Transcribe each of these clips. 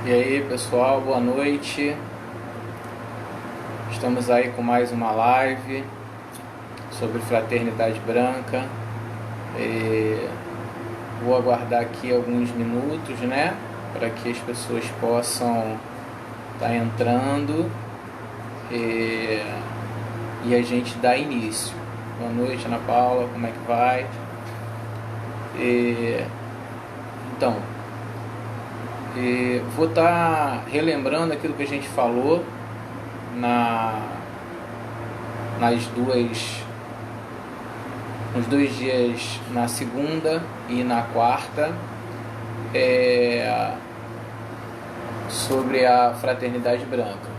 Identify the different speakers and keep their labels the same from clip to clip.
Speaker 1: E aí pessoal, boa noite. Estamos aí com mais uma live sobre Fraternidade Branca. Vou aguardar aqui alguns minutos, né, para que as pessoas possam estar entrando e a gente dá início. Boa noite, Ana Paula, como é que vai? Então, vou estar relembrando aquilo que a gente falou nos dois dias, na segunda e na quarta, sobre a Fraternidade Branca.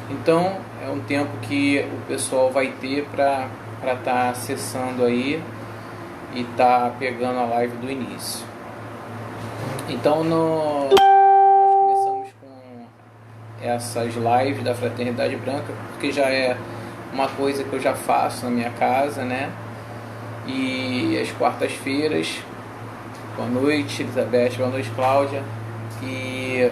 Speaker 1: Então, é um tempo que o pessoal vai ter para estar acessando aí e estar pegando a live do início. Então, nós começamos com essas lives da Fraternidade Branca, porque já é uma coisa que eu já faço na minha casa, né? E às quartas-feiras, boa noite Elizabeth, boa noite Cláudia, e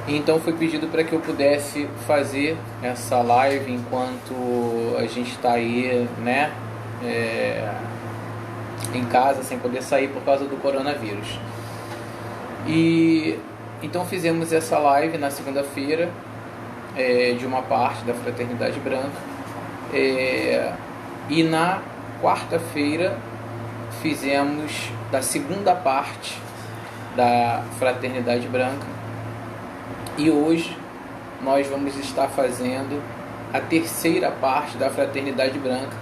Speaker 1: então foi pedido para que eu pudesse fazer essa live enquanto a gente está aí, né, em casa, sem poder sair por causa do coronavírus. E então fizemos essa live na segunda-feira, de uma parte da Fraternidade Branca, e na quarta-feira fizemos da segunda parte da Fraternidade Branca, e hoje nós vamos estar fazendo a terceira parte da Fraternidade Branca.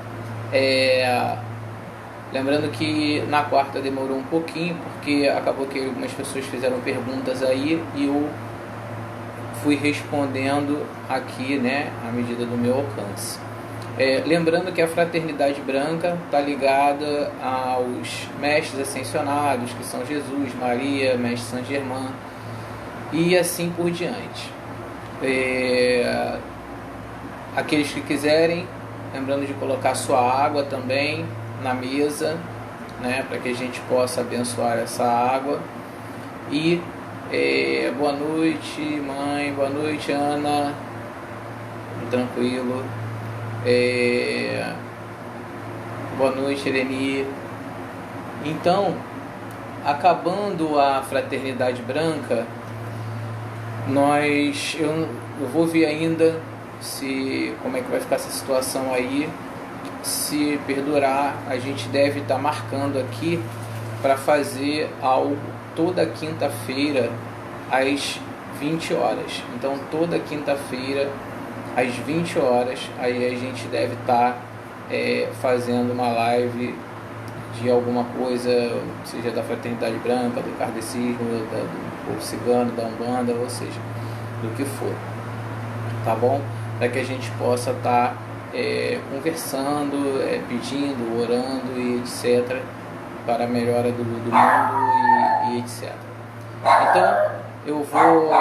Speaker 1: Lembrando que na quarta demorou um pouquinho, porque acabou que algumas pessoas fizeram perguntas aí e eu fui respondendo aqui, né, à medida do meu alcance. Lembrando que a Fraternidade Branca está ligada aos mestres ascensionados, que são Jesus, Maria, Mestre Saint Germain e assim por diante. Aqueles que quiserem, lembrando de colocar sua água também na mesa, né, para que a gente possa abençoar essa água. E boa noite, mãe, boa noite, Ana, tranquilo. Boa noite, Eleni. Então, acabando a Fraternidade Branca, eu vou ver ainda como é que vai ficar essa situação aí. Se perdurar, a gente deve estar marcando aqui para fazer algo toda quinta-feira às 20 horas. Então, toda quinta-feira às 20 horas, aí a gente deve estar fazendo uma live de alguma coisa, seja da Fraternidade Branca, do Kardecismo, do povo cigano, da Umbanda, ou seja, do que for, tá bom? Para que a gente possa estar conversando, pedindo, orando e etc, para a melhora do mundo e etc. Então, eu vou...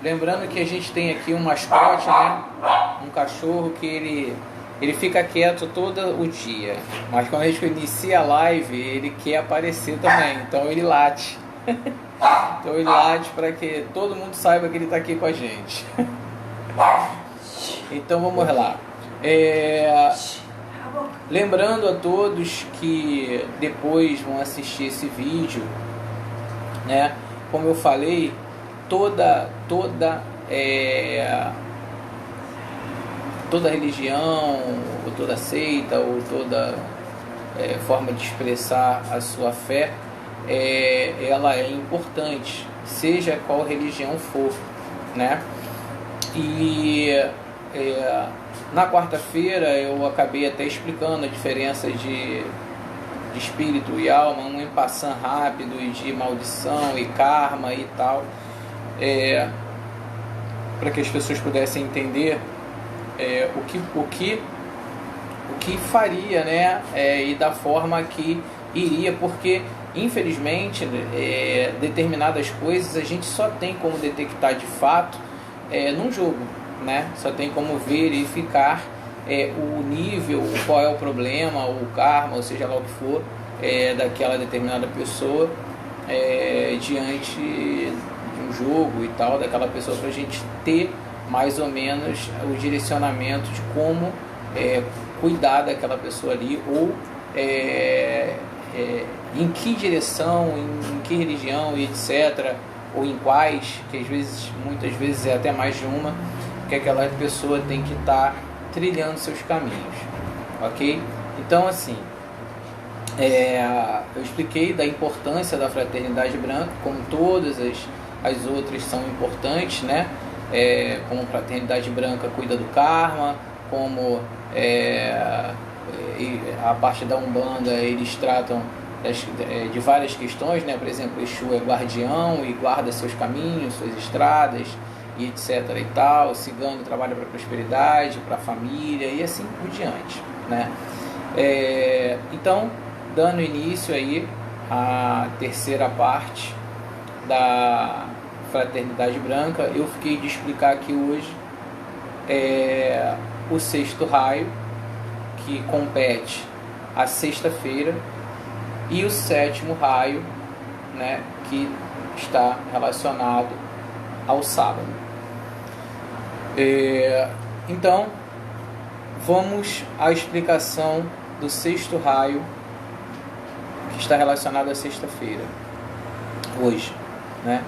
Speaker 1: Lembrando que a gente tem aqui um mascote, né? Um cachorro que ele fica quieto todo o dia, mas quando a gente inicia a live, ele quer aparecer também, então ele late. Então ele late para que todo mundo saiba que ele está aqui com a gente. Então vamos lá. Lembrando a todos que depois vão assistir esse vídeo, né? Como eu falei, toda religião, ou toda seita, ou toda forma de expressar a sua fé, ela é importante, seja qual religião for, né? E na quarta-feira eu acabei até explicando a diferença de espírito e alma, um en passant rápido, e de maldição e karma e tal, para que as pessoas pudessem entender o que faria, né, e da forma que iria, porque infelizmente determinadas coisas a gente só tem como detectar de fato num jogo, né? Só tem como verificar o nível, qual é o problema, o karma, ou seja lá o que for, daquela determinada pessoa diante de um jogo e tal, daquela pessoa, para a gente ter mais ou menos o direcionamento de como cuidar daquela pessoa ali, ou em que direção, em que religião e etc, ou em quais, que às vezes, muitas vezes é até mais de uma, que aquela pessoa tem que estar trilhando seus caminhos, ok? Então, assim, eu expliquei da importância da fraternidade branca, como todas as outras são importantes, né? Como a fraternidade branca cuida do karma, como a parte da Umbanda, eles tratam de várias questões, né? Por exemplo, Exu é guardião e guarda seus caminhos, suas estradas e etc e tal. O cigano trabalha para a prosperidade, para a família e assim por diante, né? Então, dando início aí à terceira parte da fraternidade branca, eu fiquei de explicar aqui hoje o sexto raio, que compete à sexta-feira, e o sétimo raio, né, que está relacionado ao sábado. Então, vamos à explicação do sexto raio, que está relacionado à sexta-feira, hoje, né?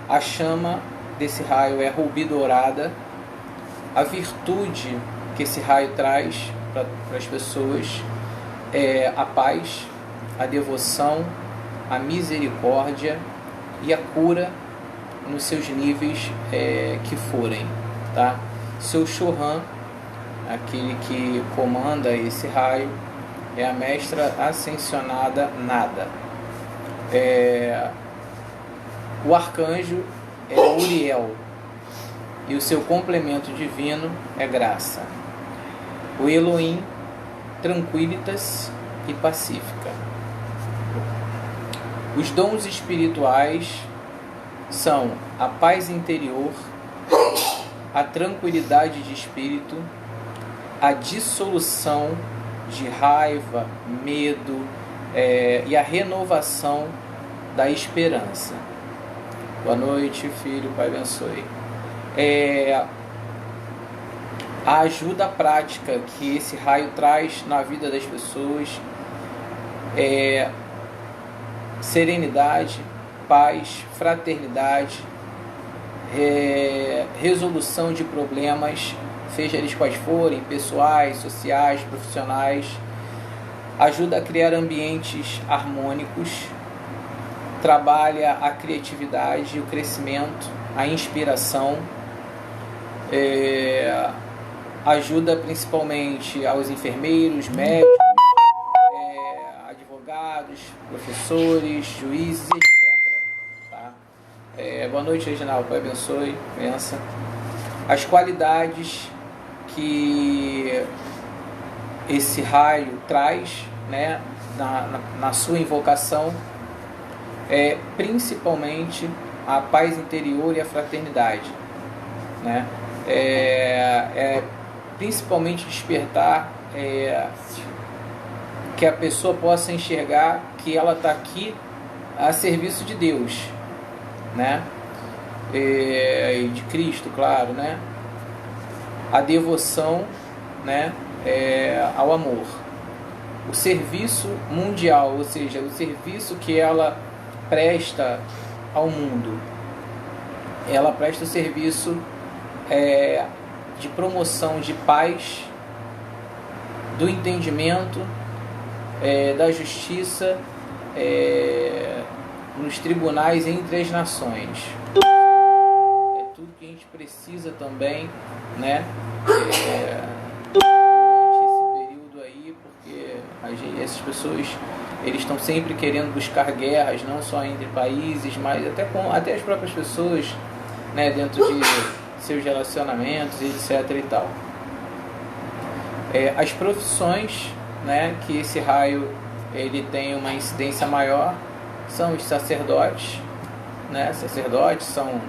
Speaker 1: A chama desse raio é rubi dourada. A virtude que esse raio traz para as pessoas é a paz, a devoção, a misericórdia e a cura nos seus níveis que forem, tá? Seu Chohan, aquele que comanda esse raio, é a mestra ascensionada Nada. O arcanjo é Uriel e o seu complemento divino é Graça. O Elohim, Tranquilitas e Pacífica. Os dons espirituais são a paz interior, a tranquilidade de espírito, a dissolução de raiva, medo e a renovação da esperança. Boa noite, filho, Pai abençoe. A ajuda prática que esse raio traz na vida das pessoas é serenidade, paz, fraternidade, resolução de problemas, seja eles quais forem, pessoais, sociais, profissionais. Ajuda a criar ambientes harmônicos, trabalha a criatividade, o crescimento, a inspiração, ajuda principalmente aos enfermeiros, médicos, advogados, professores, juízes, etc. Tá? Boa noite, Reginaldo, Pai abençoe, benção. As qualidades que esse raio traz, né, na sua invocação, principalmente a paz interior e a fraternidade, né? Principalmente despertar que a pessoa possa enxergar que ela está aqui a serviço de Deus, né? E de Cristo, claro, né? A devoção, né? Ao amor, o serviço mundial, ou seja, o serviço que ela presta ao mundo. Ela presta o serviço de promoção de paz, do entendimento, da justiça nos tribunais entre as nações. É tudo que a gente precisa também, né? Durante esse período aí, porque essas pessoas, eles estão sempre querendo buscar guerras, não só entre países, mas até as próprias pessoas, né, dentro de seus relacionamentos, etc. e tal. As profissões, né, que esse raio ele tem uma incidência maior são os sacerdotes, né? Sacerdotes são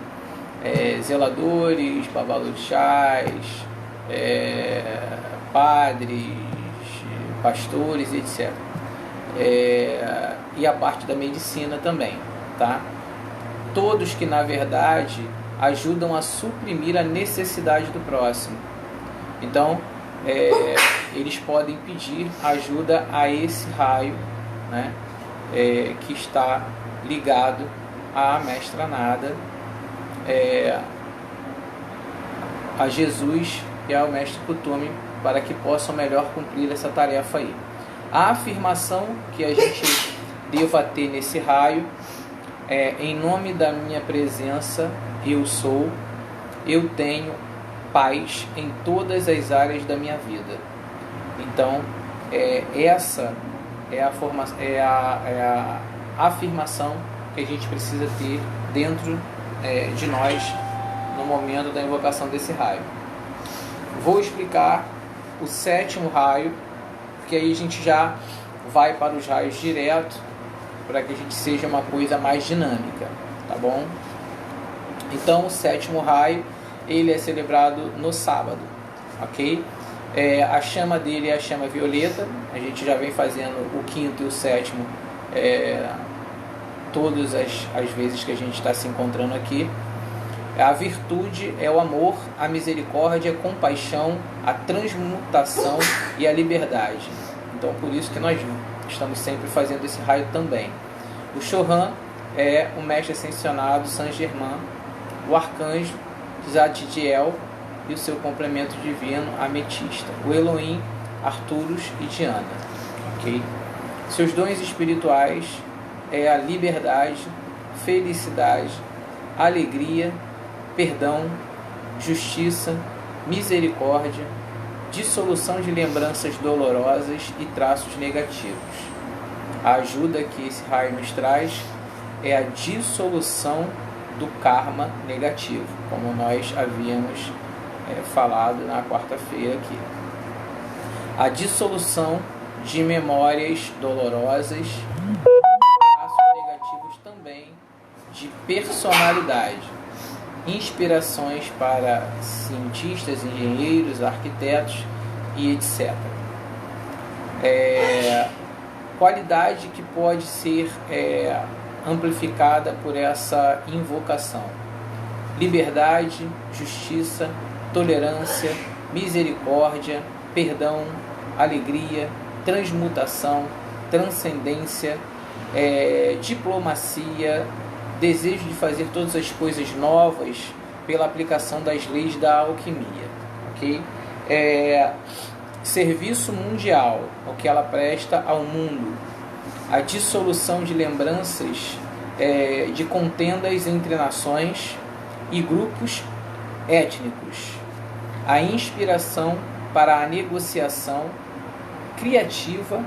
Speaker 1: zeladores, babalorixás, padres, pastores, etc. e a parte da medicina também, tá? Todos que na verdade ajudam a suprimir a necessidade do próximo. Então eles podem pedir ajuda a esse raio, né, que está ligado à Mestra Nada, a Jesus e ao Mestre Kuthumi, para que possam melhor cumprir essa tarefa aí. A afirmação que a gente deva ter nesse raio é: em nome da minha presença, eu sou, eu tenho paz em todas as áreas da minha vida. Então, essa é a afirmação que a gente precisa ter dentro de nós no momento da invocação desse raio. Vou explicar o 7º raio, porque aí a gente já vai para os raios direto, para que a gente seja uma coisa mais dinâmica, tá bom? Então, o 7º raio, ele é celebrado no sábado, ok? A chama dele é a chama violeta. A gente já vem fazendo o 5º e o 7º todas as vezes que a gente está se encontrando aqui. A virtude é o amor, a misericórdia, a compaixão, a transmutação e a liberdade. Então, por isso que nós estamos sempre fazendo esse raio também. O Chohan é o mestre ascensionado Saint Germain, o arcanjo Zadkiel e o seu complemento divino Ametista, o Elohim, Arturus e Diana. Okay? Seus dons espirituais é a liberdade, felicidade, alegria, perdão, justiça, misericórdia, dissolução de lembranças dolorosas e traços negativos. A ajuda que esse raio nos traz é a dissolução do karma negativo, como nós havíamos falado na quarta-feira aqui. A dissolução de memórias dolorosas, traços negativos também de personalidade, inspirações para cientistas, engenheiros, arquitetos e etc. Qualidade que pode ser amplificada por essa invocação: liberdade, justiça, tolerância, misericórdia, perdão, alegria, transmutação, transcendência, diplomacia, desejo de fazer todas as coisas novas pela aplicação das leis da alquimia, ok? Serviço mundial, o que ela presta ao mundo, a dissolução de lembranças de contendas entre nações e grupos étnicos, a inspiração para a negociação criativa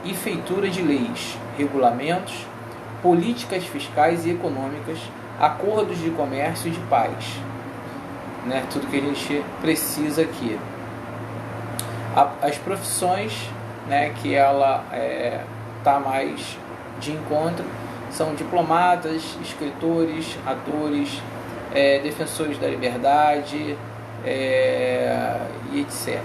Speaker 1: e feitura de leis, regulamentos, políticas fiscais e econômicas, acordos de comércio e de paz, né? Tudo que a gente precisa aqui. As profissões, né, que ela está mais de encontro são diplomatas, escritores, atores, defensores da liberdade e etc.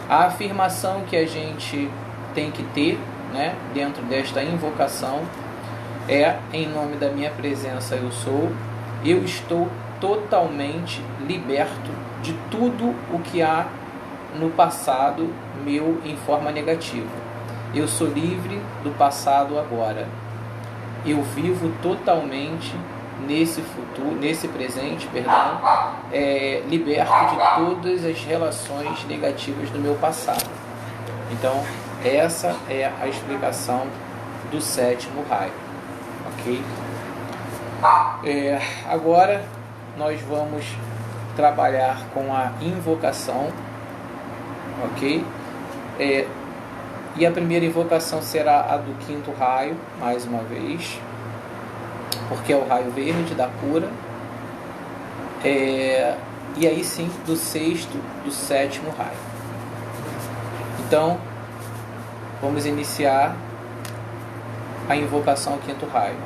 Speaker 1: A afirmação que a gente tem que ter, né, dentro desta invocação é: em nome da minha presença eu sou, eu estou totalmente liberto de tudo o que há no passado meu em forma negativa. Eu sou livre do passado agora. Eu vivo totalmente nesse futuro, nesse presente, liberto de todas as relações negativas do meu passado. Então, essa é a explicação do 7º raio, ok? Agora nós vamos trabalhar com a invocação, ok? E a primeira invocação será a do 5º raio, mais uma vez, porque é o raio verde da cura. E aí sim, do 6º, do 7º raio. Então, vamos iniciar a invocação ao 5º raio.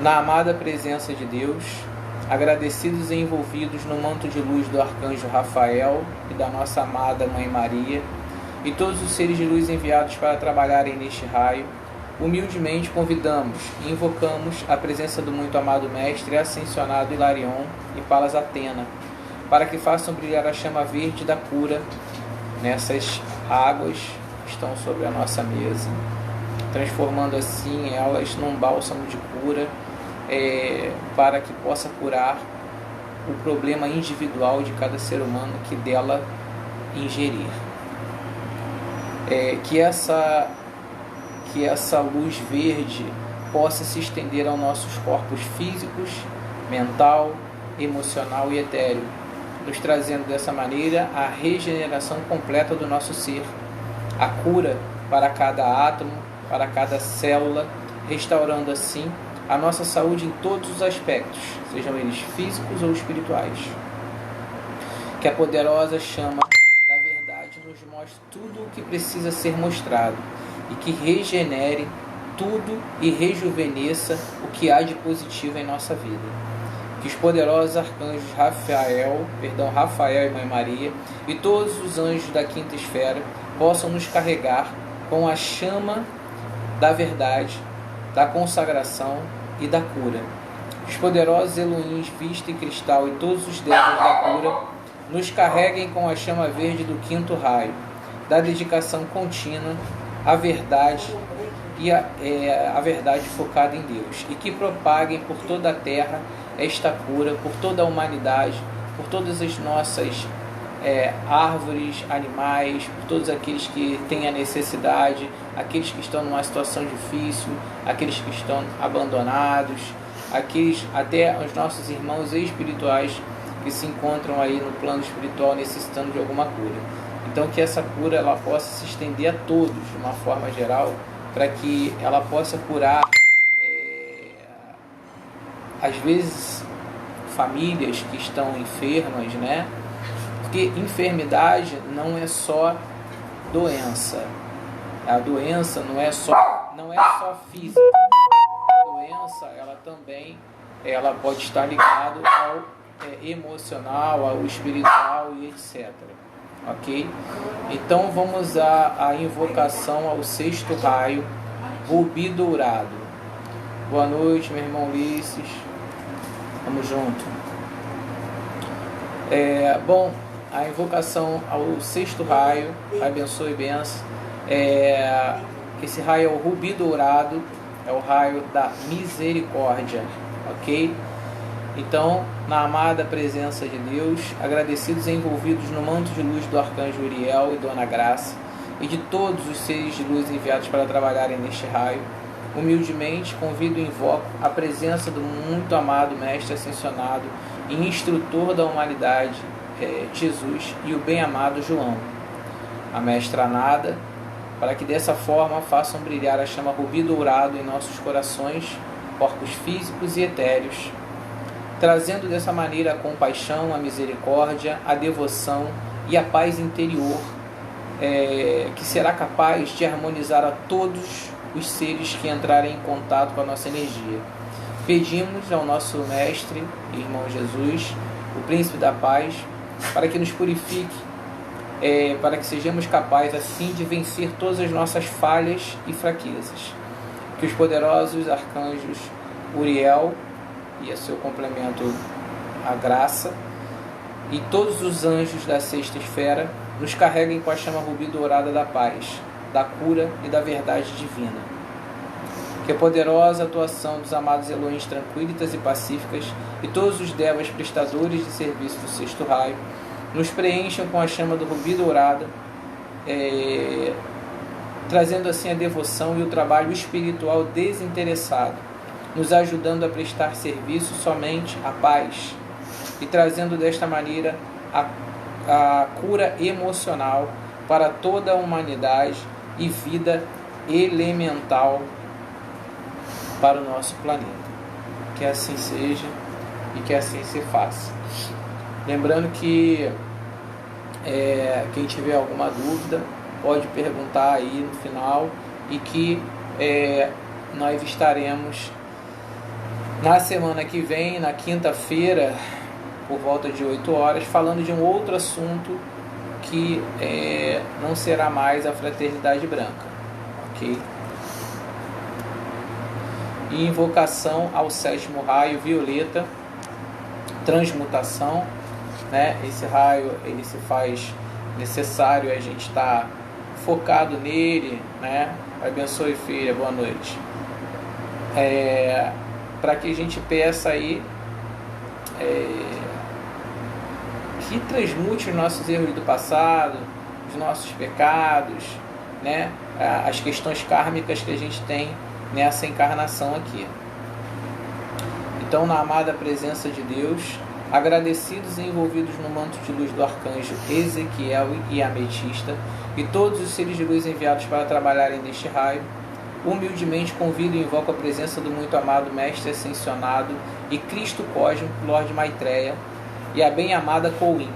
Speaker 1: Na amada presença de Deus, agradecidos e envolvidos no manto de luz do arcanjo Rafael e da nossa amada Mãe Maria, e todos os seres de luz enviados para trabalharem neste raio, humildemente convidamos e invocamos a presença do muito amado Mestre Ascensionado Hilarion e Palas Atena, para que façam brilhar a chama verde da cura nessas águas que estão sobre a nossa mesa, transformando assim elas num bálsamo de cura, para que possa curar o problema individual de cada ser humano que dela ingerir. Que essa luz verde possa se estender aos nossos corpos físicos, mental, emocional e etéreo, nos trazendo dessa maneira a regeneração completa do nosso ser, a cura para cada átomo, para cada célula, restaurando assim a nossa saúde em todos os aspectos, sejam eles físicos ou espirituais. Que a poderosa chama da verdade nos mostre tudo o que precisa ser mostrado e que regenere tudo e rejuvenesça o que há de positivo em nossa vida. Que os poderosos arcanjos Rafael e Mãe Maria e todos os anjos da quinta esfera possam nos carregar com a chama da verdade, da consagração e da cura. Os poderosos Elohims, Vista e Cristal e todos os devas da cura nos carreguem com a chama verde do quinto raio, da dedicação contínua à verdade e a verdade focada em Deus, e que propaguem por toda a terra esta cura, por toda a humanidade, por todas as nossas árvores, animais, por todos aqueles que têm a necessidade, aqueles que estão numa situação difícil, aqueles que estão abandonados, até os nossos irmãos espirituais que se encontram aí no plano espiritual necessitando de alguma cura. Então que essa cura ela possa se estender a todos de uma forma geral, para que ela possa curar às vezes famílias que estão enfermas, né? Porque enfermidade não é só doença. A doença não é só física. A doença ela também pode estar ligada ao emocional, ao espiritual e etc. Ok? Então vamos à invocação ao sexto raio, Rubi Dourado. Boa noite, meu irmão Ulisses. Vamos junto. A invocação ao sexto raio, abençoe e benção. Esse raio é o Rubi Dourado, é o raio da misericórdia, ok? Então, na amada presença de Deus, agradecidos e envolvidos no manto de luz do Arcanjo Uriel e Dona Graça, e de todos os seres de luz enviados para trabalharem neste raio, humildemente convido e invoco a presença do muito amado Mestre Ascensionado e instrutor da humanidade, Jesus, e o bem-amado João, a Mestra Nada, para que dessa forma façam brilhar a chama Rubi Dourado em nossos corações, corpos físicos e etéreos, trazendo dessa maneira a compaixão, a misericórdia, a devoção e a paz interior, que será capaz de harmonizar a todos os seres que entrarem em contato com a nossa energia. Pedimos ao nosso Mestre e Irmão Jesus, o Príncipe da Paz, para que nos purifique, para que sejamos capazes assim de vencer todas as nossas falhas e fraquezas. Que os poderosos arcanjos Uriel e a seu complemento a Graça e todos os anjos da sexta esfera nos carreguem com a chama Rubi Dourada da paz, da cura e da verdade divina. Que a poderosa atuação dos amados Elohims tranquilitas e pacíficas e todos os devas prestadores de serviço do sexto raio nos preencham com a chama do Rubi Dourada, trazendo assim a devoção e o trabalho espiritual desinteressado, nos ajudando a prestar serviço somente à paz e trazendo desta maneira a cura emocional para toda a humanidade e vida elemental para o nosso planeta. Que assim seja e que assim se faça. Lembrando que quem tiver alguma dúvida pode perguntar aí no final, e que nós estaremos na semana que vem, na quinta-feira, por volta de 8 horas, falando de um outro assunto que não será mais a Fraternidade Branca, ok? E invocação ao 7º raio violeta, transmutação, né? Esse raio ele se faz necessário, a gente está focado nele, né? Abençoe, filha, boa noite. Para que a gente peça aí que transmute os nossos erros do passado, os nossos pecados, né? As questões kármicas que a gente tem nessa encarnação aqui. Então, na amada presença de Deus, agradecidos e envolvidos no manto de luz do arcanjo Ezequiel e Ametista e todos os seres de luz enviados para trabalharem neste raio, humildemente convido e invoco a presença do muito amado Mestre Ascensionado e Cristo Cósmico, Lorde Maitreya, e a bem-amada Colin,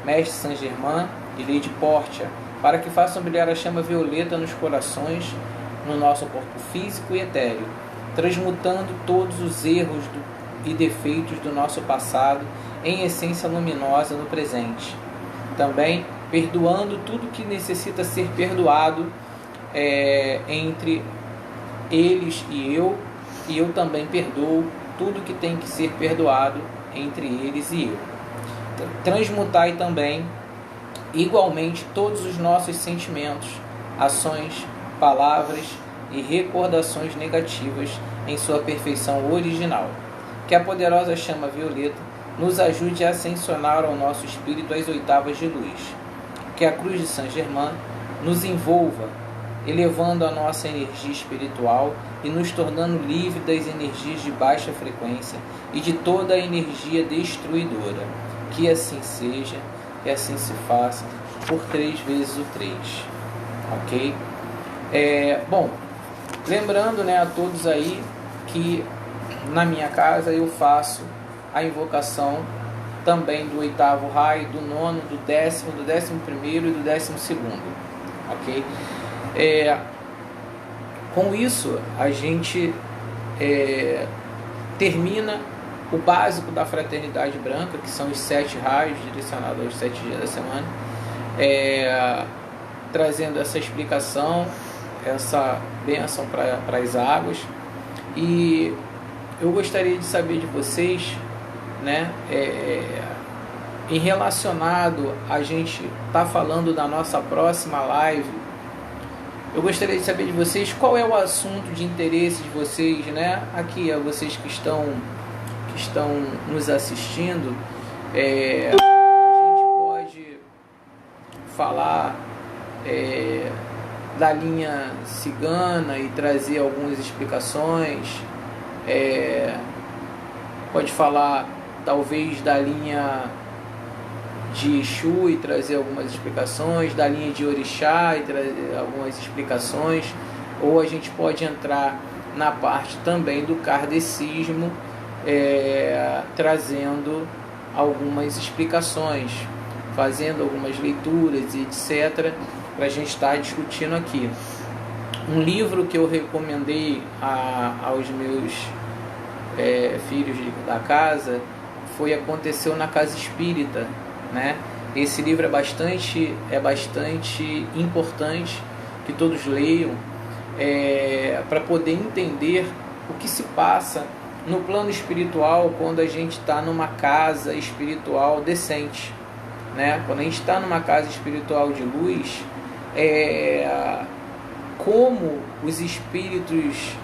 Speaker 1: Mestre Saint Germain e Lady Portia, para que façam brilhar a chama violeta nos corações, no nosso corpo físico e etéreo, transmutando todos os erros e defeitos do nosso passado em essência luminosa no presente. Também perdoando tudo que necessita ser perdoado entre eles e eu também perdoo tudo que tem que ser perdoado entre eles e eu. Transmutai também igualmente todos os nossos sentimentos, ações, palavras e recordações negativas em sua perfeição original. Que a poderosa chama violeta nos ajude a ascensionar ao nosso espírito as oitavas de luz. Que a cruz de Saint Germain nos envolva, elevando a nossa energia espiritual e nos tornando livre das energias de baixa frequência e de toda a energia destruidora. Que assim seja, e assim se faça, por 3 vezes o 3. Ok? Bom, lembrando, né, a todos aí que na minha casa eu faço a invocação também do 8º raio, do 9º, do 10º, do 11º e do 12º, ok? Com isso a gente termina o básico da Fraternidade Branca, que são os 7 raios direcionados aos 7 dias da semana, trazendo essa explicação, essa bênção para as águas. E eu gostaria de saber de vocês, né, em relacionado a gente tá falando da nossa próxima live, eu gostaria de saber de vocês qual é o assunto de interesse de vocês, né, aqui a vocês que estão nos assistindo. A gente pode falar da linha cigana e trazer algumas explicações, pode falar talvez da linha de Exu e trazer algumas explicações, da linha de Orixá e trazer algumas explicações, ou a gente pode entrar na parte também do kardecismo, trazendo algumas explicações, fazendo algumas leituras e etc, para a gente estar discutindo aqui. Um livro que eu recomendei aos meus filhos da casa foi Aconteceu na Casa Espírita, né? Esse livro é bastante importante que todos leiam, para poder entender o que se passa no plano espiritual quando a gente está numa casa espiritual decente, né? Quando a gente está numa casa espiritual de luz, como os espíritos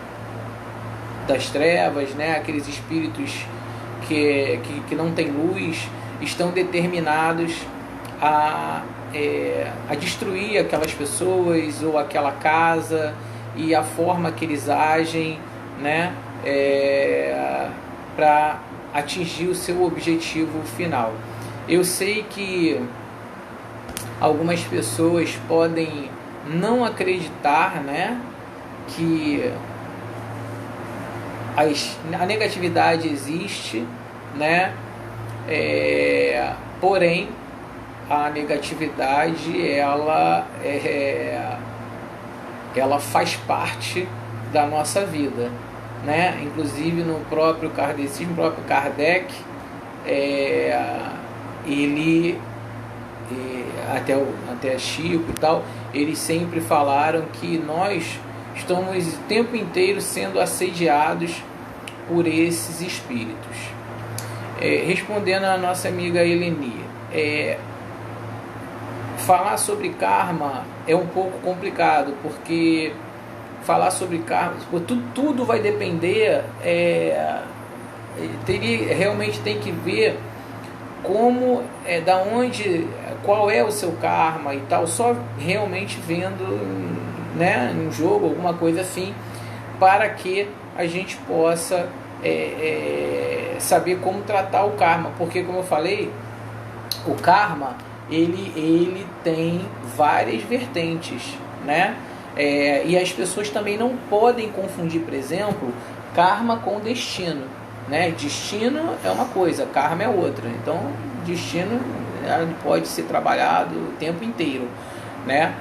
Speaker 1: das trevas, né? Aqueles espíritos que não têm luz, estão determinados a destruir aquelas pessoas ou aquela casa, e a forma que eles agem, né? Para atingir o seu objetivo final. Eu sei que algumas pessoas podem não acreditar, né, que a negatividade existe, né? Porém a negatividade ela faz parte da nossa vida, né? Inclusive no próprio kardecismo, o próprio Kardec, ele até Chico e tal, eles sempre falaram que nós estamos o tempo inteiro sendo assediados por esses espíritos. Respondendo à nossa amiga Eleni, falar sobre karma é um pouco complicado, porque falar sobre karma, tudo vai depender, realmente tem que ver como, da onde, qual é o seu karma e tal, só realmente vendo, né, um jogo, alguma coisa assim, para que a gente possa saber como tratar o karma, porque, como eu falei, o karma ele tem várias vertentes, né? E as pessoas também não podem confundir, por exemplo, karma com destino, né? Destino é uma coisa, karma é outra. Então, destino pode ser trabalhado o tempo inteiro, né?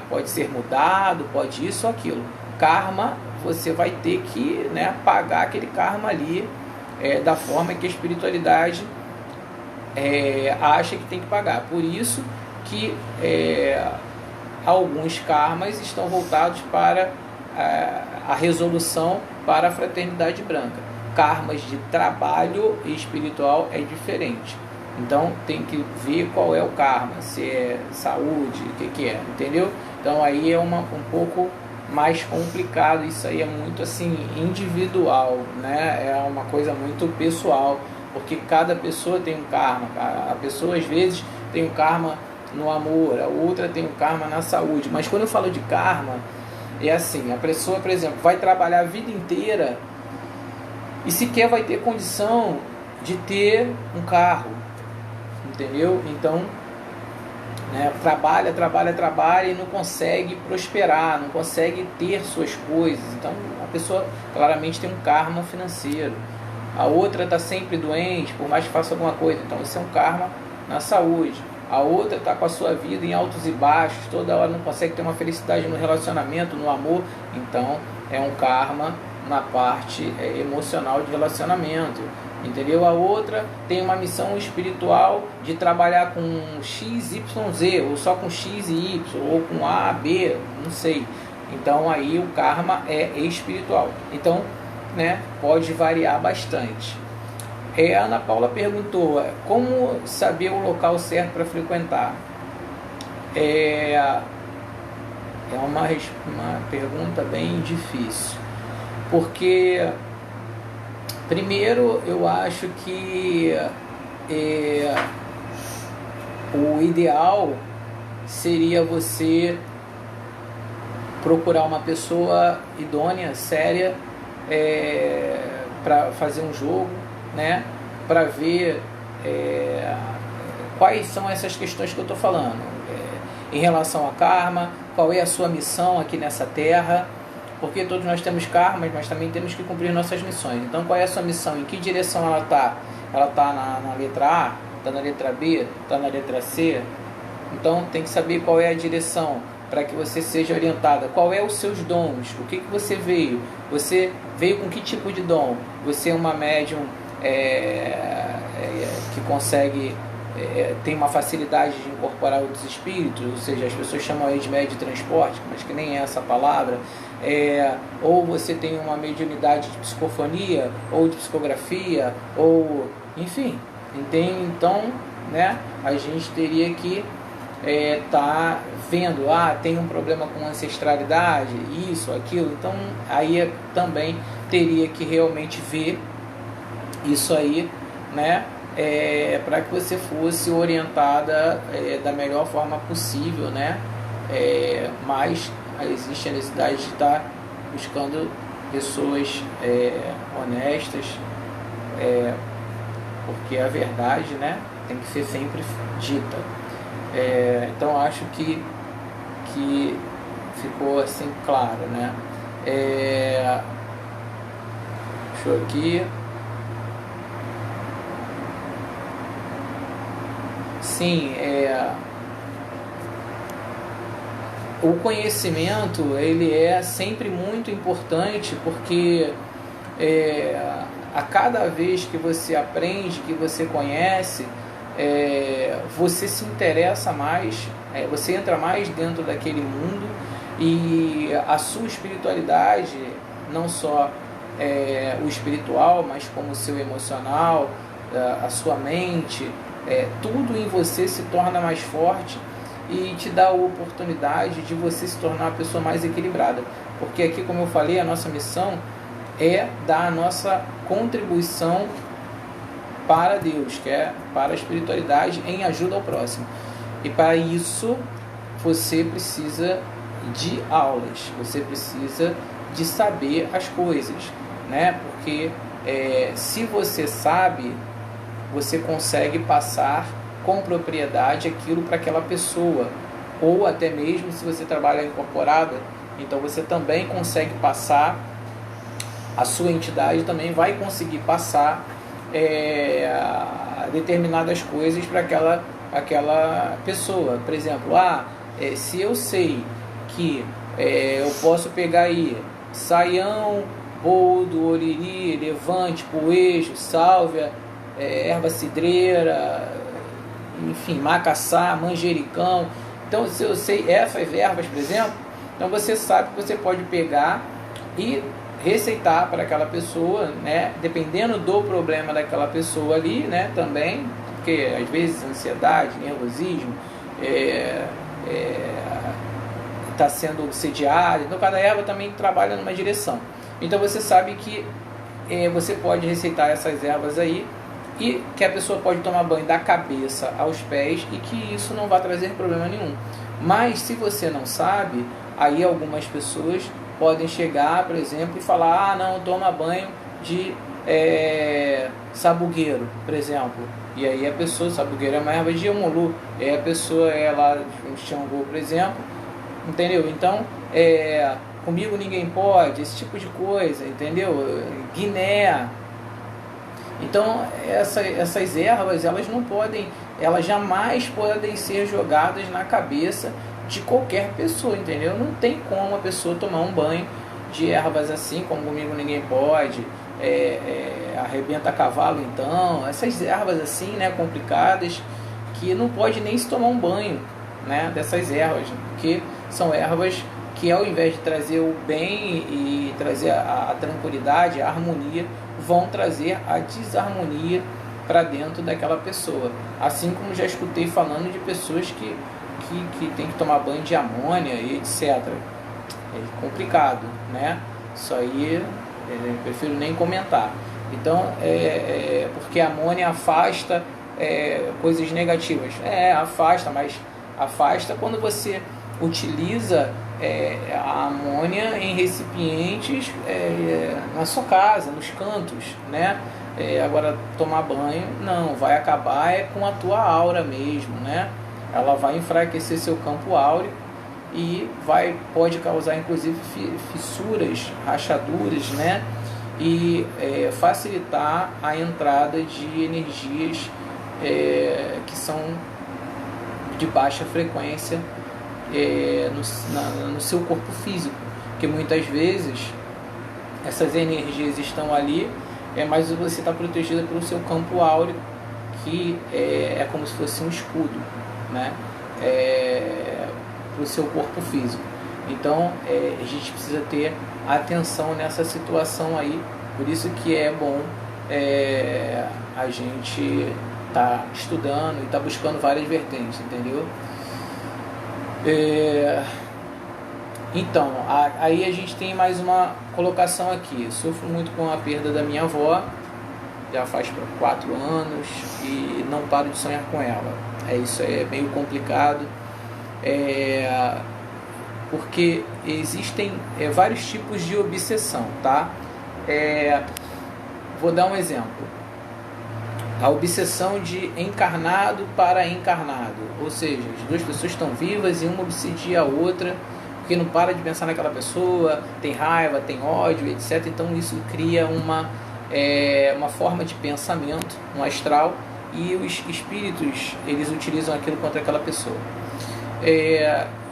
Speaker 1: Pode ser mudado, pode isso ou aquilo. Karma, você vai ter que, né, pagar aquele karma ali da forma que a espiritualidade acha que tem que pagar. Por isso que alguns karmas estão voltados para a resolução para a fraternidade branca. Karmas de trabalho espiritual é diferente. Então tem que ver qual é o karma, se é saúde, o que é, entendeu? Então aí é um pouco mais complicado, isso aí é muito assim individual, né? É uma coisa muito pessoal, porque cada pessoa tem um karma. A pessoa às vezes tem um karma no amor, a outra tem um karma na saúde. Mas quando eu falo de karma, é assim, a pessoa, por exemplo, vai trabalhar a vida inteira e sequer vai ter condição de ter um carro, entendeu? Então, né, trabalha e não consegue prosperar, não consegue ter suas coisas. Então a pessoa claramente tem um karma financeiro. A outra está sempre doente, por mais que faça alguma coisa, então isso é um karma na saúde. A outra está com a sua vida em altos e baixos, toda hora não consegue ter uma felicidade no relacionamento, no amor, então é um karma na parte emocional de relacionamento, entendeu? A outra tem uma missão espiritual de trabalhar com X, Y, Z, ou só com X e Y, ou com A, B, não sei. Então aí o karma é espiritual. Então, né, pode variar bastante. A Ana Paula perguntou como saber o local certo para frequentar. É uma pergunta bem difícil, porque primeiro eu acho que o ideal seria você procurar uma pessoa idônea, séria, para fazer um jogo, né, para ver quais são essas questões que eu estou falando, em relação a karma, qual é a sua missão aqui nessa terra, porque todos nós temos karmas, mas também temos que cumprir nossas missões. Então qual é a sua missão, em que direção ela está? Ela está na letra A, está na letra B, está na letra C? Então tem que saber qual é a direção, para que você seja orientada. Qual é os seus dons? O que você veio? Você veio com que tipo de dom? Você é uma médium que consegue, tem uma facilidade de incorporar outros espíritos, ou seja, as pessoas chamam aí de médio de transporte, mas que nem é essa palavra. Ou você tem uma mediunidade de psicofonia, ou de psicografia, ou enfim, então, né, a gente teria que tá vendo, tem um problema com ancestralidade, isso, aquilo, então aí também teria que realmente ver isso aí, né, para que você fosse orientada da melhor forma possível, né, mas existe a necessidade de estar buscando pessoas honestas, porque a verdade, né, tem que ser sempre dita. Então acho que ficou assim claro, né? Deixa eu aqui. Sim, o conhecimento ele é sempre muito importante, porque a cada vez que você aprende, que você conhece, você se interessa mais, você entra mais dentro daquele mundo, e a sua espiritualidade, não só o espiritual, mas como o seu emocional, a sua mente, tudo em você se torna mais forte e te dá a oportunidade de você se tornar uma pessoa mais equilibrada. Porque aqui, como eu falei, a nossa missão é dar a nossa contribuição para Deus, que é para a espiritualidade, em ajuda ao próximo. E para isso você precisa de aulas, você precisa de saber as coisas, né? Porque se você sabe, você consegue passar com propriedade aquilo para aquela pessoa, ou até mesmo se você trabalha incorporada, então você também consegue passar, a sua entidade também vai conseguir passar determinadas coisas para aquela pessoa. Por exemplo, se eu sei que eu posso pegar aí saião, boldo, oriri, levante, poejo, sálvia, erva cidreira, enfim, macaçá, manjericão. Então, se eu sei essas ervas, por exemplo, então você sabe que você pode pegar e receitar para aquela pessoa, né, dependendo do problema daquela pessoa ali, né, também, porque às vezes ansiedade, nervosismo, está sendo obsediado, então cada erva também trabalha numa direção. Então você sabe que você pode receitar essas ervas aí, e que a pessoa pode tomar banho da cabeça aos pés e que isso não vai trazer problema nenhum. Mas se você não sabe, aí algumas pessoas podem chegar, por exemplo, e falar: não, toma banho de sabugueiro, por exemplo. E aí a pessoa, sabugueiro é uma erva de Omolu, a pessoa é lá de Xangô, por exemplo, entendeu? Então, comigo ninguém pode, esse tipo de coisa, entendeu? Guiné. Então, essas ervas, elas não podem, elas jamais podem ser jogadas na cabeça de qualquer pessoa, entendeu? Não tem como a pessoa tomar um banho de ervas assim, como comigo ninguém pode, arrebenta cavalo, então, essas ervas assim, né, complicadas, que não pode nem se tomar um banho, né, dessas ervas, porque são ervas que, ao invés de trazer o bem e trazer a tranquilidade, a harmonia, vão trazer a desarmonia para dentro daquela pessoa. Assim como já escutei falando de pessoas que tem que tomar banho de amônia e etc. É complicado, né? Isso aí prefiro nem comentar. Então, porque a amônia afasta coisas negativas. Afasta, mas afasta quando você utiliza a amônia em recipientes na sua casa, nos cantos, né? Agora, tomar banho, não, vai acabar com a tua aura mesmo, né? Ela vai enfraquecer seu campo áureo e pode causar, inclusive, fissuras, rachaduras, né? E facilitar a entrada de energias que são de baixa frequência no seu corpo físico, porque muitas vezes essas energias estão ali, mas você está protegido pelo seu campo áureo, que é como se fosse um escudo, né, para o seu corpo físico. Então a gente precisa ter atenção nessa situação aí, por isso que é bom a gente tá estudando e tá buscando várias vertentes, entendeu? Então, aí a gente tem mais uma colocação aqui. Eu sofro muito com a perda da minha avó, já faz 4 anos, e não paro de sonhar com ela. Isso é meio complicado, porque existem vários tipos de obsessão, tá? Vou dar um exemplo. A obsessão de encarnado para encarnado, ou seja, as duas pessoas estão vivas e uma obsedia a outra, porque não para de pensar naquela pessoa, tem raiva, tem ódio, etc. Então isso cria uma forma de pensamento no astral, e os espíritos, eles utilizam aquilo contra aquela pessoa.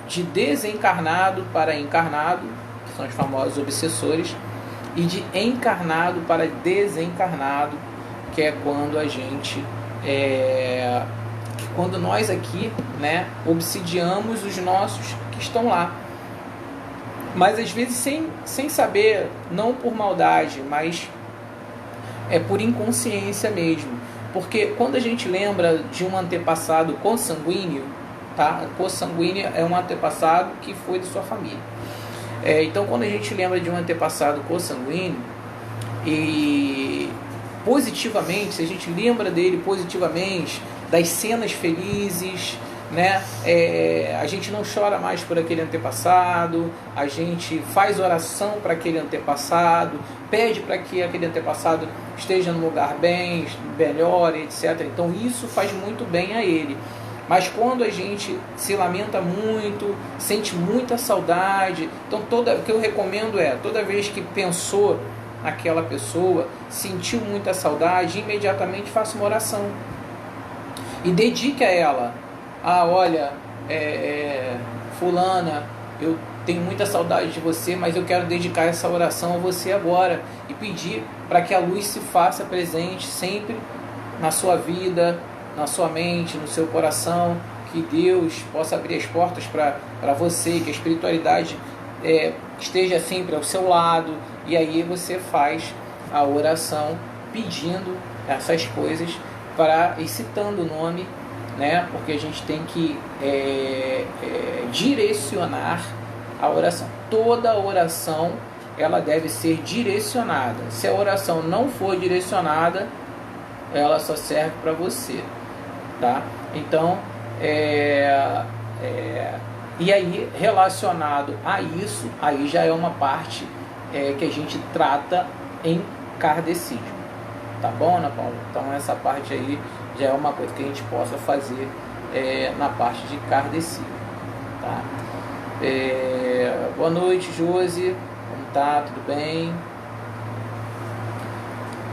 Speaker 1: De desencarnado para encarnado, que são os famosos obsessores, e de encarnado para desencarnado, que é quando a gente que quando nós aqui, né, obsidiamos os nossos que estão lá. Mas às vezes sem saber, não por maldade, mas por inconsciência mesmo. Porque quando a gente lembra de um antepassado consanguíneo, tá? Consanguíneo é um antepassado que foi de sua família. Então quando a gente lembra de um antepassado consanguíneo, e positivamente, se a gente lembra dele positivamente, das cenas felizes, né? A gente não chora mais por aquele antepassado, a gente faz oração para aquele antepassado, pede para que aquele antepassado esteja num lugar bem, melhor, etc. Então isso faz muito bem a ele. Mas quando a gente se lamenta muito, sente muita saudade, então o que eu recomendo toda vez que pensou naquela pessoa, sentiu muita saudade, imediatamente faça uma oração e dedique a ela. Olha, fulana, eu tenho muita saudade de você, mas eu quero dedicar essa oração a você agora e pedir para que a luz se faça presente sempre na sua vida, na sua mente, no seu coração, que Deus possa abrir as portas para você, que a espiritualidade esteja sempre ao seu lado, e aí você faz a oração pedindo essas coisas, e citando o nome, né? Porque a gente tem que direcionar a oração. Toda oração ela deve ser direcionada. Se a oração não for direcionada, ela só serve para você, tá? Então, e aí relacionado a isso, aí já é uma parte que a gente trata em kardecídio, tá bom, Ana Paula? Então essa parte aí já é uma coisa que a gente possa fazer na parte de kardecídio, tá? Boa noite, Josi, como tá? Tudo bem?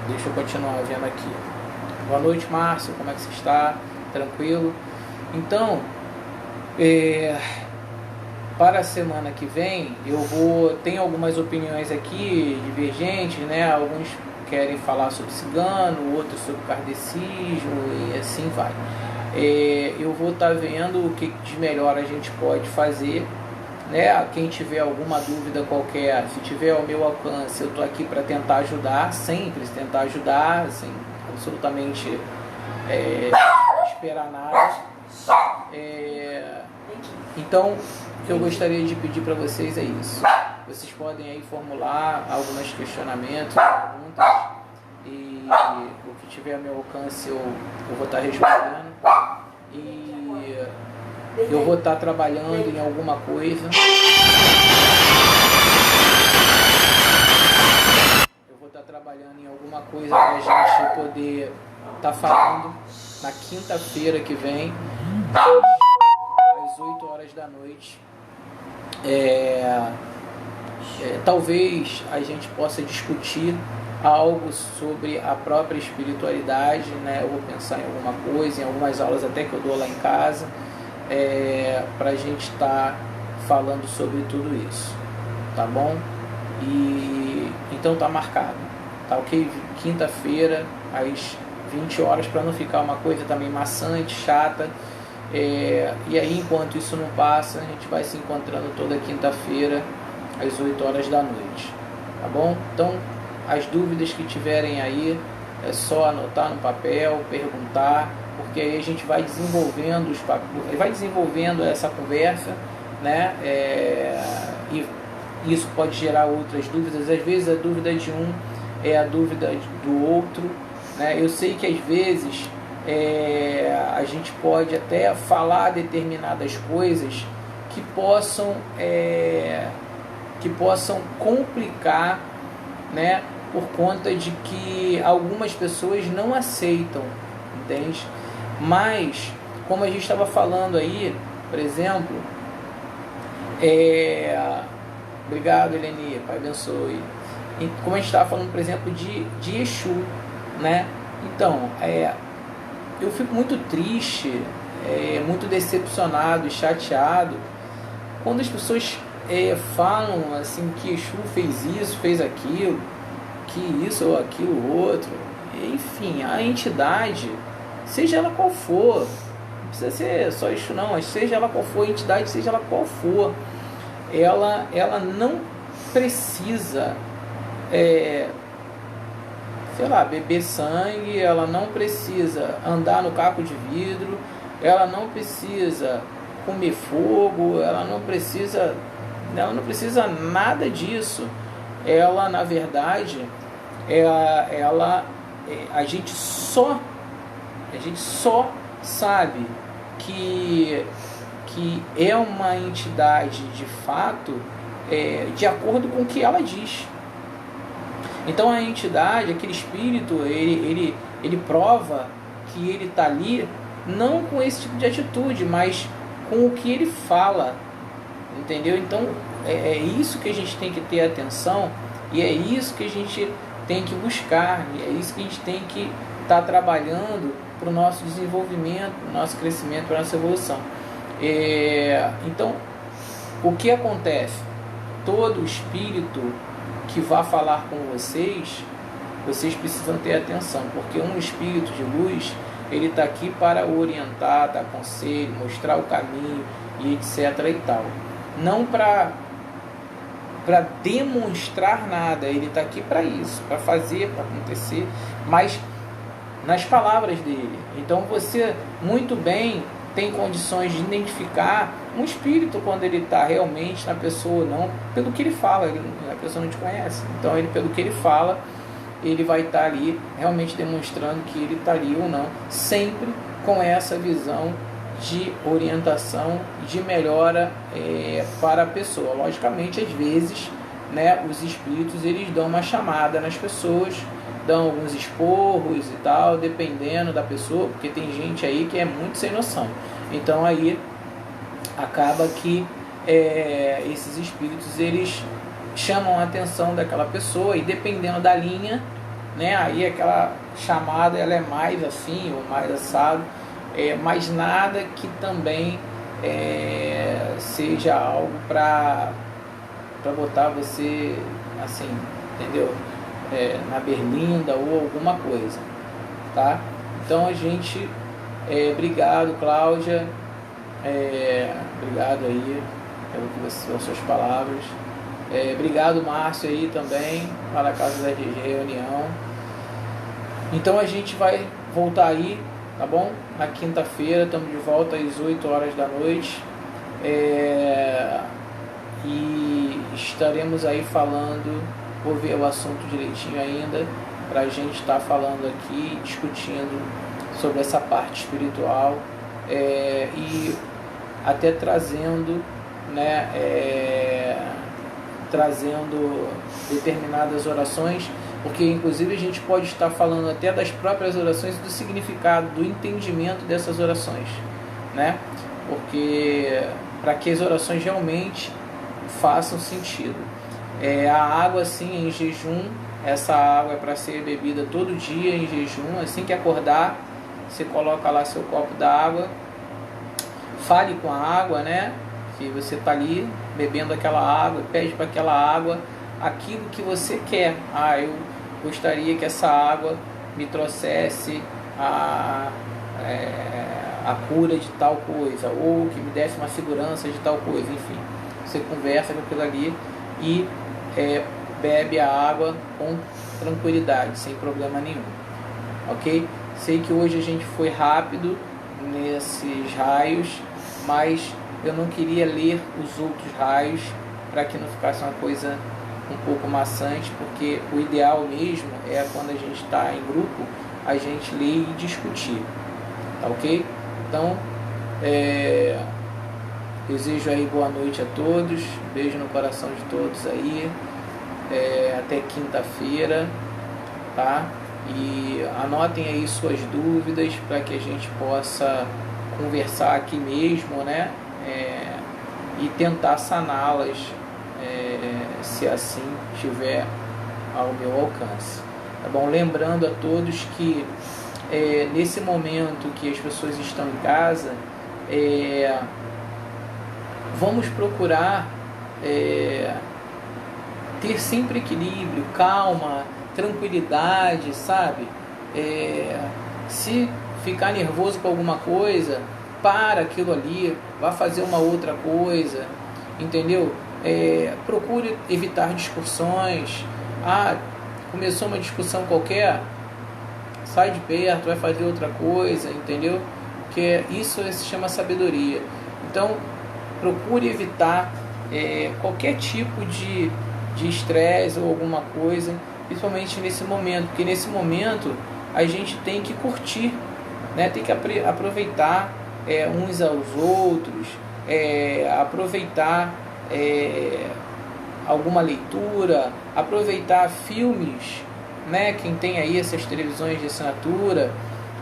Speaker 1: Deixa eu continuar vendo aqui. Boa noite, Márcio, como é que você está? Tranquilo? Então, para a semana que vem, tenho algumas opiniões aqui divergentes, né? Alguns querem falar sobre cigano, outros sobre kardecismo e assim vai. Eu vou estar vendo o que de melhor a gente pode fazer, né? Quem tiver alguma dúvida qualquer, se tiver ao meu alcance, eu estou aqui para tentar ajudar, sempre tentar ajudar, sem absolutamente esperar nada. Então, o que eu gostaria de pedir para vocês é isso. Vocês podem aí formular alguns questionamentos, perguntas, e o que tiver a meu alcance eu vou estar respondendo. E eu vou estar trabalhando em alguma coisa. Eu vou estar trabalhando em alguma coisa para a gente poder estar falando na quinta-feira que vem, às 8 horas da noite. Talvez a gente possa discutir algo sobre a própria espiritualidade, né? Eu vou pensar em alguma coisa, em algumas aulas até que eu dou lá em casa, para a gente estar falando sobre tudo isso, tá bom? E então tá marcado, tá ok? Quinta-feira às 20 horas, para não ficar uma coisa também maçante, chata. E aí, enquanto isso não passa, a gente vai se encontrando toda quinta-feira às 8 horas da noite, tá bom? Então, as dúvidas que tiverem aí, é só anotar no papel, perguntar, porque aí a gente vai desenvolvendo essa conversa, né? E isso pode gerar outras dúvidas. Às vezes a dúvida de um é a dúvida do outro, né? Eu sei que às vezes a gente pode até falar determinadas coisas que possam complicar, né? Por conta de que algumas pessoas não aceitam, entende? Mas, como a gente estava falando aí, por exemplo, obrigado, Eleni, Pai abençoe. Como a gente estava falando, por exemplo, de Exu, né? Então, eu fico muito triste, muito decepcionado e chateado quando as pessoas falam assim que Exu fez isso, fez aquilo, que isso ou aquilo outro. Enfim, a entidade, seja ela qual for, não precisa ser só isso não, mas seja ela qual for a entidade, seja ela qual for, ela não precisa, sei lá, beber sangue, ela não precisa andar no caco de vidro, ela não precisa comer fogo, ela não precisa nada disso. Ela, na verdade, a gente só sabe que é uma entidade de fato de acordo com o que ela diz. Então a entidade, aquele espírito, ele prova que ele está ali não com esse tipo de atitude, mas com o que ele fala, entendeu? Então é isso que a gente tem que ter atenção, e é isso que a gente tem que buscar, e é isso que a gente tem que estar trabalhando para o nosso desenvolvimento, para o nosso crescimento, para a nossa evolução. Então, o que acontece? Todo espírito que vá falar com vocês precisam ter atenção, porque um espírito de luz, ele está aqui para orientar, dar conselho, mostrar o caminho e etc e tal. Não para demonstrar nada, ele está aqui para isso, para fazer, para acontecer, mas nas palavras dele. Então você muito bem tem condições de identificar um espírito quando ele está realmente na pessoa, não pelo que ele fala, a pessoa não te conhece, então ele, pelo que ele fala, ele vai estar ali realmente demonstrando que ele está ali ou não, sempre com essa visão de orientação, de melhora para a pessoa. Logicamente, às vezes, né, os espíritos eles dão uma chamada nas pessoas, dão alguns esporros e tal, dependendo da pessoa, porque tem gente aí que é muito sem noção. Então aí acaba que esses espíritos eles chamam a atenção daquela pessoa, e dependendo da linha, né, aí aquela chamada ela é mais assim ou mais assado, mas nada que também seja algo para botar você assim, entendeu? Na berlinda ou alguma coisa, tá? Então a gente, obrigado Cláudia, obrigado aí pelas suas palavras, obrigado Márcio aí também, lá na casa da reunião. Então a gente vai voltar aí, tá bom? Na quinta-feira, estamos de volta às 8 horas da noite, e estaremos aí falando, vou ver o assunto direitinho ainda, para a gente estar falando aqui, discutindo sobre essa parte espiritual, e até trazendo, né, trazendo determinadas orações, porque inclusive a gente pode estar falando até das próprias orações, do significado, do entendimento dessas orações, né? Porque para que as orações realmente façam sentido. A água, sim, em jejum, essa água é para ser bebida todo dia em jejum. Assim que acordar, você coloca lá seu copo d'água, fale com a água, né, que você está ali bebendo aquela água, pede para aquela água aquilo que você quer. Eu gostaria que essa água me trouxesse a cura de tal coisa, ou que me desse uma segurança de tal coisa, enfim. Você conversa com aquilo ali e bebe a água com tranquilidade, sem problema nenhum, ok? Sei que hoje a gente foi rápido nesses raios, mas eu não queria ler os outros raios para que não ficasse uma coisa um pouco maçante, porque o ideal mesmo é quando a gente está em grupo, a gente ler e discutir, tá ok? Então, desejo aí boa noite a todos, beijo no coração de todos aí, até quinta-feira, tá? E anotem aí suas dúvidas para que a gente possa conversar aqui mesmo, né? E tentar saná-las, se assim estiver ao meu alcance, tá bom? Lembrando a todos que nesse momento que as pessoas estão em casa, vamos procurar ter sempre equilíbrio, calma, tranquilidade, sabe? Se ficar nervoso com alguma coisa, para aquilo ali, vá fazer uma outra coisa, entendeu? Procure evitar discussões. Começou uma discussão qualquer, sai de perto, vai fazer outra coisa, entendeu? Isso se chama sabedoria. Então, procure evitar qualquer tipo de estresse ou alguma coisa, principalmente nesse momento, porque nesse momento a gente tem que curtir, né? Tem que aproveitar uns aos outros, aproveitar alguma leitura, aproveitar filmes, né? Quem tem aí essas televisões de assinatura,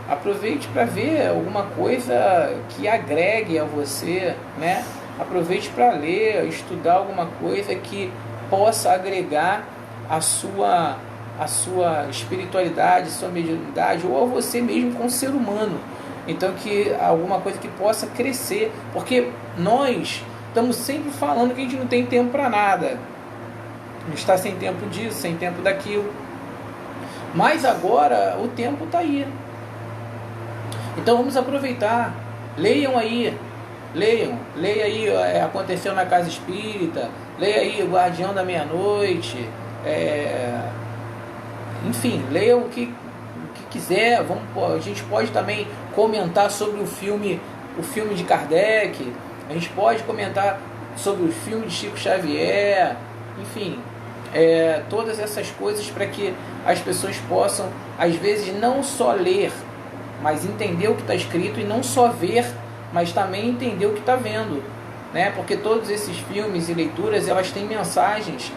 Speaker 1: aproveite para ver alguma coisa que agregue a você, né? Aproveite para ler, estudar alguma coisa que possa agregar a sua espiritualidade, sua mediunidade, ou a você mesmo como ser humano. Então, alguma coisa que possa crescer, porque nós estamos sempre falando que a gente não tem tempo para nada, a gente está sem tempo disso, sem tempo daquilo, mas agora o tempo está aí. Então vamos aproveitar, leiam aí, leia aí Aconteceu na Casa Espírita, leia aí O Guardião da Meia-Noite, enfim, leiam o que quiser. A gente pode também comentar sobre o filme de Kardec, a gente pode comentar sobre o filme de Chico Xavier, enfim, todas essas coisas para que as pessoas possam, às vezes, não só ler, mas entender o que está escrito, e não só ver, mas também entender o que está vendo, né? Porque todos esses filmes e leituras, elas têm mensagens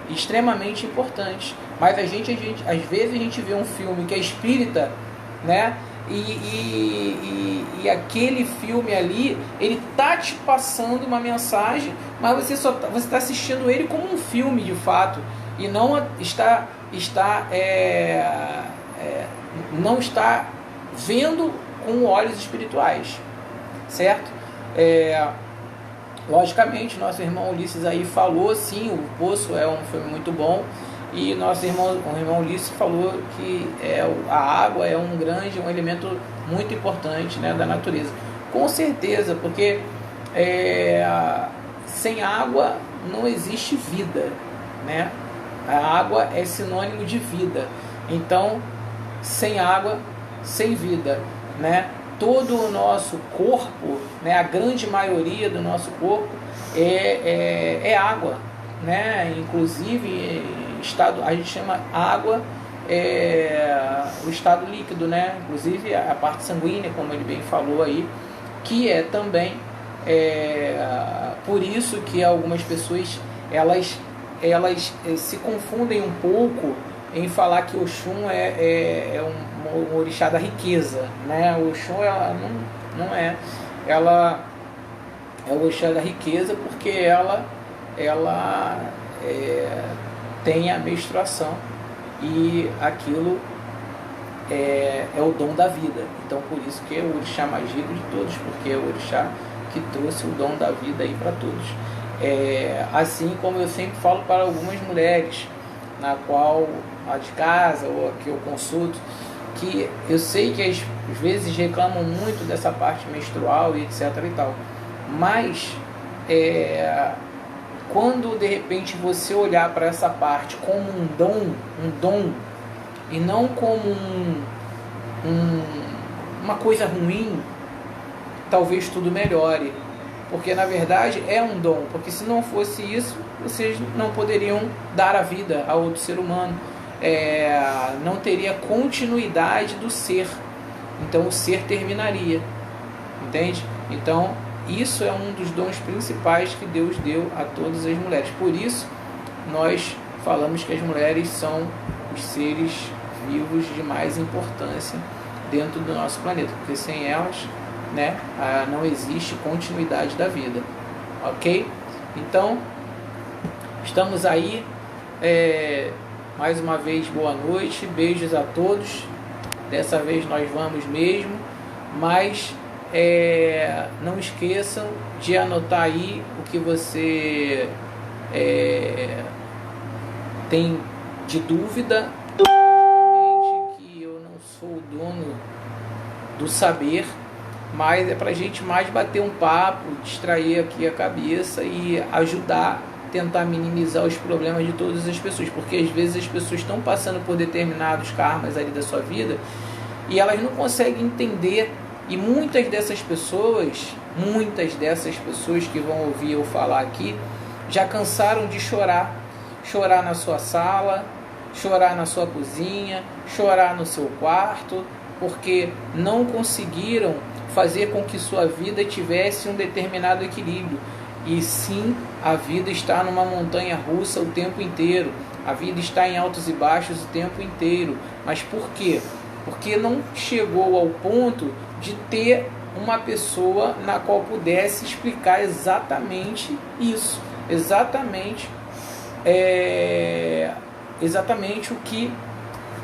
Speaker 1: extremamente importantes, mas às vezes a gente vê um filme que é espírita, né? E aquele filme ali, ele tá te passando uma mensagem, mas você está assistindo ele como um filme de fato, e não está vendo com olhos espirituais, certo? Logicamente, nosso irmão Ulisses aí falou, sim, O Poço é um filme muito bom, e o irmão Ulisses falou que a água é um elemento muito importante, né, da natureza. Com certeza, porque sem água não existe vida, né? A água é sinônimo de vida. Então, sem água, sem vida, né? Todo o nosso corpo, né, a grande maioria do nosso corpo é água, né? Inclusive, a gente chama água o estado líquido, né? Inclusive a parte sanguínea, como ele bem falou aí, que é também por isso que algumas pessoas elas se confundem um pouco em falar que Oxum é um orixá da riqueza, né? O Oxum não é, ela é o orixá da riqueza porque ela tem a menstruação, e aquilo é o dom da vida. Então, por isso que é o orixá mais rico de todos, porque é o orixá que trouxe o dom da vida aí para todos. Assim como eu sempre falo para algumas mulheres, na qual a de casa ou a que eu consulto, que eu sei que às vezes reclamam muito dessa parte menstrual e etc e tal, mas quando de repente você olhar para essa parte como um dom e não como uma coisa ruim, talvez tudo melhore, porque na verdade é um dom, porque se não fosse isso, vocês não poderiam dar a vida a outro ser humano, não teria continuidade do ser, então o ser terminaria, entende? Então isso é um dos dons principais que Deus deu a todas as mulheres. Por isso nós falamos que as mulheres são os seres vivos de mais importância dentro do nosso planeta, porque sem elas, né, não existe continuidade da vida, ok? Então, estamos aí, mais uma vez, boa noite, beijos a todos. Dessa vez nós vamos mesmo, mas não esqueçam de anotar aí o que você tem de dúvida. Logicamente que eu não sou o dono do saber, mas é para a gente mais bater um papo, distrair aqui a cabeça e ajudar, tentar minimizar os problemas de todas as pessoas, porque às vezes as pessoas estão passando por determinados karmas ali da sua vida e elas não conseguem entender, e muitas dessas pessoas que vão ouvir eu falar aqui, já cansaram de chorar na sua sala, chorar na sua cozinha, chorar no seu quarto, porque não conseguiram fazer com que sua vida tivesse um determinado equilíbrio. E sim, a vida está numa montanha russa o tempo inteiro, a vida está em altos e baixos o tempo inteiro. Mas por quê? Porque não chegou ao ponto de ter uma pessoa na qual pudesse explicar exatamente isso, exatamente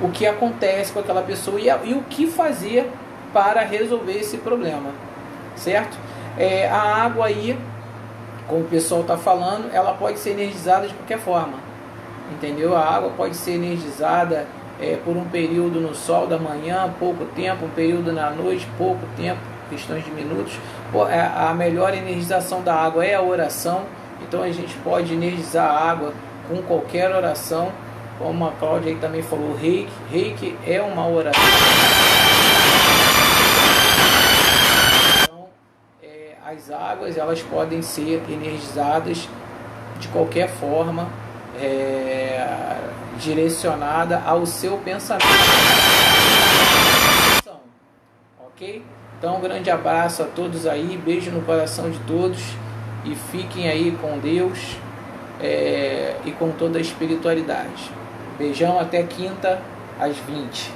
Speaker 1: o que acontece com aquela pessoa e o que fazer para resolver esse problema, certo? A água aí, como o pessoal está falando, ela pode ser energizada de qualquer forma, entendeu? A água pode ser energizada por um período no sol da manhã, pouco tempo, um período na noite, pouco tempo, questões de minutos. A melhor energização da água é a oração, então a gente pode energizar a água com qualquer oração, como a Cláudia aí também falou, reiki é uma oração. Então, as águas, elas podem ser energizadas de qualquer forma, direcionada ao seu pensamento. Ok? Então, um grande abraço a todos aí, beijo no coração de todos e fiquem aí com Deus e com toda a espiritualidade. Beijão, até quinta às 20.